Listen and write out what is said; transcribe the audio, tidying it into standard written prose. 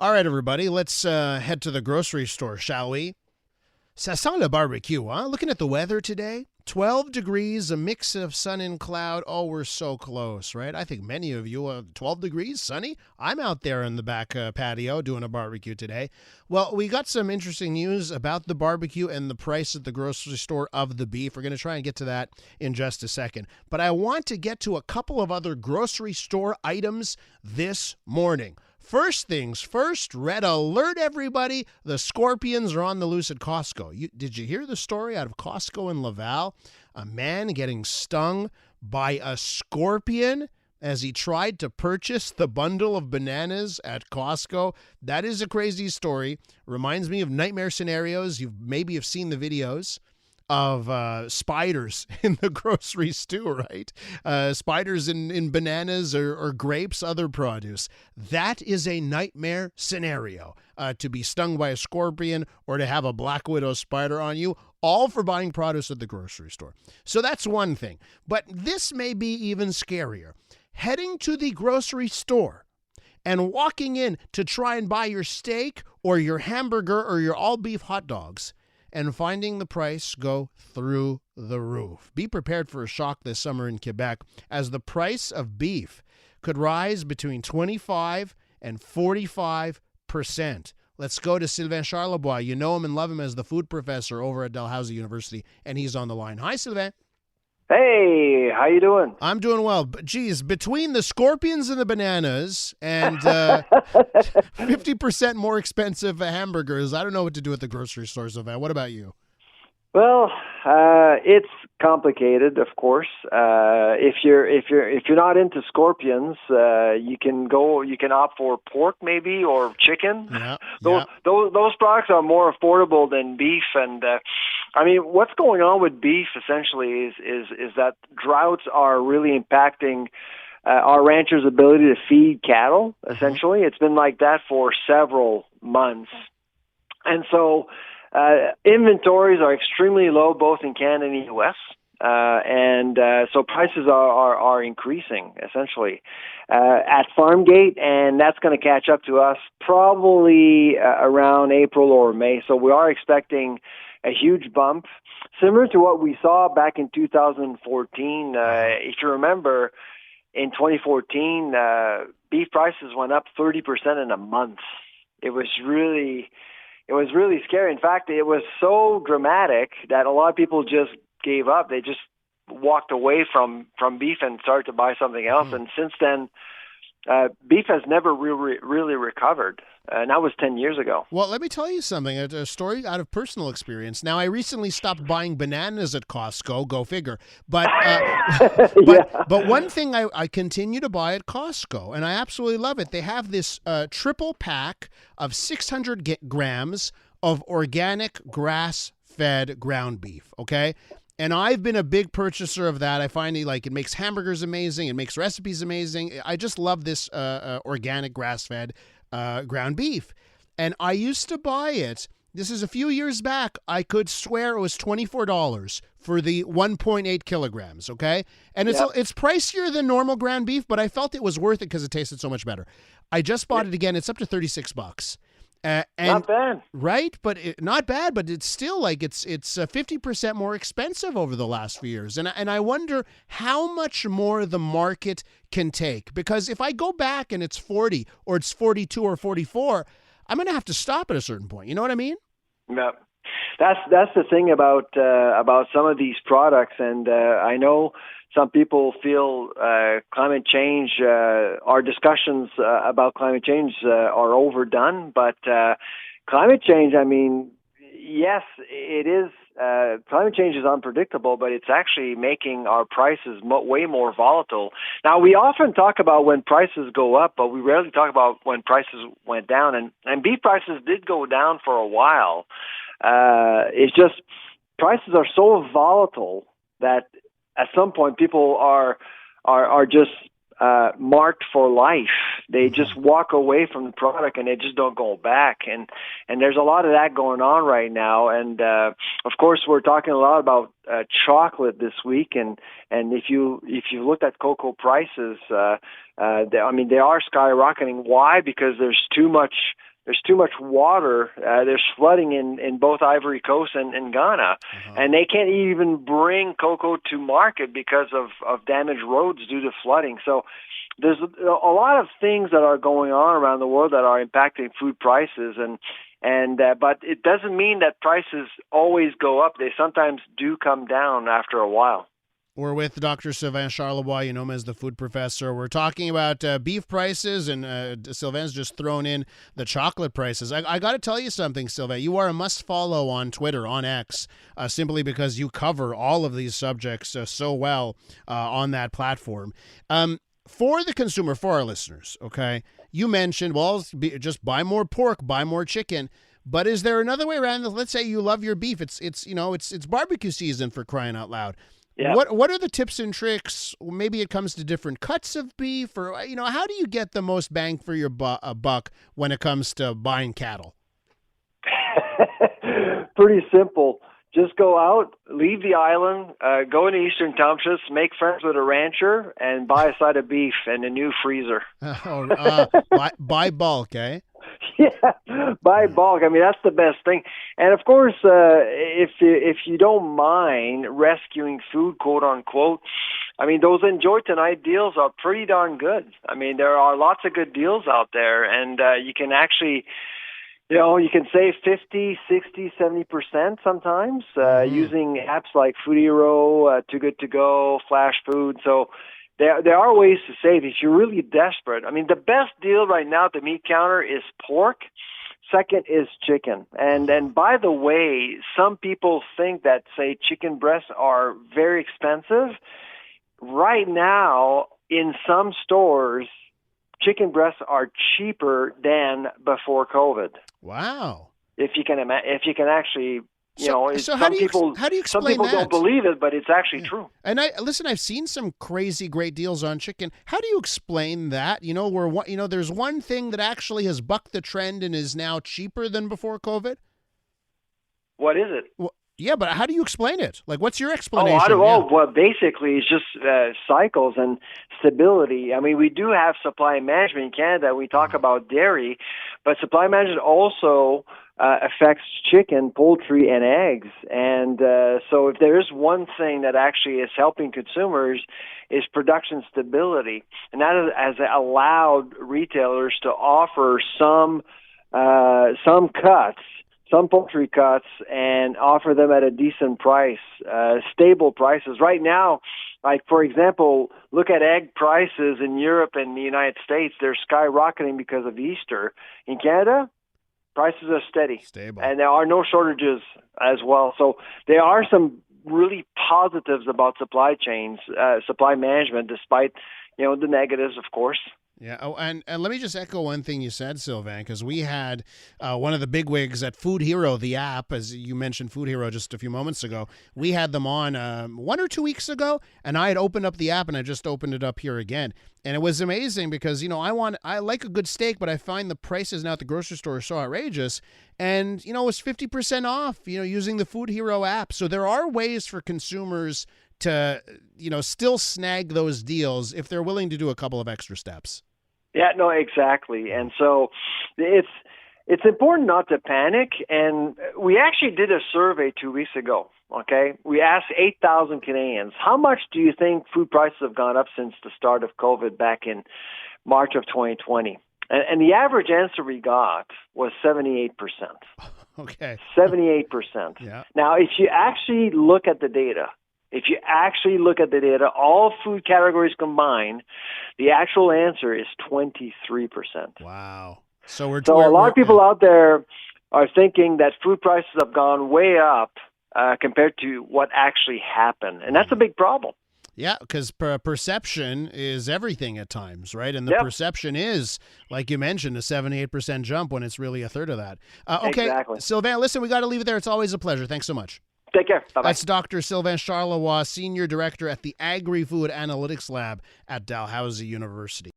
All right, everybody, let's head to the grocery store, shall we? Ça sent le barbecue, huh? Looking at the weather today, 12 degrees, a mix of sun and cloud. Oh, we're so close, right? I think many of you, 12 degrees, sunny. I'm out there in the back patio doing a barbecue today. Well, we got some interesting news about the barbecue and the price at the grocery store of the beef. We're going to try and get to that in just a second. But I want to get to a couple of other grocery store items this morning. First things first, red alert, everybody. The scorpions are on the loose at Costco. Did you hear the story out of Costco in Laval? A man getting stung by a scorpion as he tried to purchase the bundle of bananas at Costco. That is a crazy story. Reminds me of nightmare scenarios. You maybe have seen the videos of spiders in the grocery store, right? Spiders in bananas or grapes, other produce. That is a nightmare scenario, to be stung by a scorpion or to have a black widow spider on you, all for buying produce at the grocery store. So that's one thing. But this may be even scarier. Heading to the grocery store and walking in to try and buy your steak or your hamburger or your all-beef hot dogs, and finding the price go through the roof. Be prepared for a shock this summer in Quebec, as the price of beef could rise between 25 and 45%. Let's go to Sylvain Charlebois. You know him and love him as the food professor over at Dalhousie University, and he's on the line. Hi, Sylvain. Hey, how you doing? I'm doing well. But geez, between the scorpions and the bananas and 50% more expensive hamburgers, I don't know what to do at the grocery store, Sylvain. What about you? Well, it's complicated, of course. If you're not into scorpions, you can opt for pork maybe or chicken. Yeah, those products are more affordable than beef. And I mean, what's going on with beef essentially is that droughts are really impacting our ranchers' ability to feed cattle. Essentially, it's been like that for several months, and so. Inventories are extremely low both in Canada and the U.S., and so prices are increasing, essentially, at farm gate, and that's going to catch up to us probably around April or May. So we are expecting a huge bump, similar to what we saw back in 2014. If you remember, in 2014, beef prices went up 30% in a month. It was really scary. In fact, it was so dramatic that a lot of people just gave up. They just walked away from beef and started to buy something else. And since then, beef has never really recovered. And that was 10 years ago. Well, let me tell you something, a story out of personal experience. Now, I recently stopped buying bananas at Costco, go figure. But but one thing I continue to buy at Costco, and I absolutely love it. They have this triple pack of 600 grams of organic grass-fed ground beef, okay? And I've been a big purchaser of that. I find it makes hamburgers amazing. It makes recipes amazing. I just love this organic grass-fed ground beef. And I used to buy it. This is a few years back. I could swear it was $24 for the 1.8 kilograms, okay? And it's pricier than normal ground beef, but I felt it was worth it because it tasted so much better. I just bought it again. It's up to $36. And, not bad, right? But not bad. But it's still it's 50% more expensive over the last few years, and I wonder how much more the market can take. Because if I go back and it's 40 or it's 42 or 44, I'm going to have to stop at a certain point. You know what I mean? Yeah, that's the thing about some of these products, and I know. Some people feel climate change, our discussions about climate change are overdone, but climate change, I mean, yes, it is. Climate change is unpredictable, but it's actually making our prices way more volatile. Now, we often talk about when prices go up, but we rarely talk about when prices went down, and beef prices did go down for a while. It's just prices are so volatile that at some point, people are just marked for life. They just walk away from the product and they just don't go back. And there's a lot of that going on right now. And of course, we're talking a lot about chocolate this week. And if you looked at cocoa prices, they are skyrocketing. Why? Because there's too much there's too much water. There's flooding in both Ivory Coast and Ghana, and they can't even bring cocoa to market because of damaged roads due to flooding. So there's a lot of things that are going on around the world that are impacting food prices, but it doesn't mean that prices always go up. They sometimes do come down after a while. We're with Dr. Sylvain Charlebois, you know him as the food professor. We're talking about beef prices, and Sylvain's just thrown in the chocolate prices. I got to tell you something, Sylvain. You are a must-follow on Twitter, on X, simply because you cover all of these subjects so well on that platform. For the consumer, for our listeners, okay, you mentioned, well, just buy more pork, buy more chicken. But is there another way around? Let's say you love your beef. It's barbecue season, for crying out loud. Yeah. What are the tips and tricks? Maybe it comes to different cuts of beef, or how do you get the most bang for your buck when it comes to buying cattle? Pretty simple. Just go out, leave the island, go into Eastern Townships, make friends with a rancher, and buy a side of beef and a new freezer. Buy bulk, eh? Yeah, buy bulk. I mean, that's the best thing. And of course, if you don't mind rescuing food, quote unquote, I mean, those Enjoy Tonight deals are pretty darn good. I mean, there are lots of good deals out there, and you can actually, you can save 50, 60, 70% sometimes using apps like Food Hero, Too Good to Go, Flash Food. So there are ways to save if you're really desperate. I mean, the best deal right now at the meat counter is pork. Second is chicken. And by the way, some people think that, say, chicken breasts are very expensive. Right now, in some stores, chicken breasts are cheaper than before COVID. Wow! If you can actually, so how do you explain some people that? Don't believe it, but it's actually true. And I've seen some crazy great deals on chicken. How do you explain that? There's one thing that actually has bucked the trend and is now cheaper than before COVID. What is it? Well, yeah, but how do you explain it? Like, what's your explanation? Well, basically, it's just cycles and stability. I mean, we do have supply management in Canada. We talk about dairy, but supply management also affects chicken, poultry, and eggs. And so if there is one thing that actually is helping consumers is production stability. And that has allowed retailers to offer some cuts, some poultry cuts, and offer them at a decent price, stable prices. Right now, like, for example, look at egg prices in Europe and the United States. They're skyrocketing because of Easter. In Canada, prices are steady. Stable. And there are no shortages as well. So there are some really positives about supply chains, supply management, despite, the negatives, of course. Yeah. Oh, and let me just echo one thing you said, Sylvain, because we had one of the bigwigs at Food Hero, the app, as you mentioned Food Hero just a few moments ago. We had them on 1 or 2 weeks ago, and I had opened up the app, and I just opened it up here again. And it was amazing because, I like a good steak, but I find the prices now at the grocery store are so outrageous. And, it was 50% off, using the Food Hero app. So there are ways for consumers to, still snag those deals if they're willing to do a couple of extra steps. Yeah, no, exactly. And so it's important not to panic. And we actually did a survey 2 weeks ago, okay? We asked 8,000 Canadians, how much do you think food prices have gone up since the start of COVID back in March of 2020? And the average answer we got was 78%. Okay. 78%. Yeah. Now, if you actually look at the data, all food categories combined, the actual answer is 23%. Wow. So a lot of people out there are thinking that food prices have gone way up compared to what actually happened. And that's a big problem. Yeah, because perception is everything at times, right? And the perception is, like you mentioned, a 78% jump when it's really a third of that. Okay, exactly. Sylvain, listen, we got to leave it there. It's always a pleasure. Thanks so much. Take care. Bye-bye. That's Dr. Sylvain Charlebois, Senior Director at the Agri-Food Analytics Lab at Dalhousie University.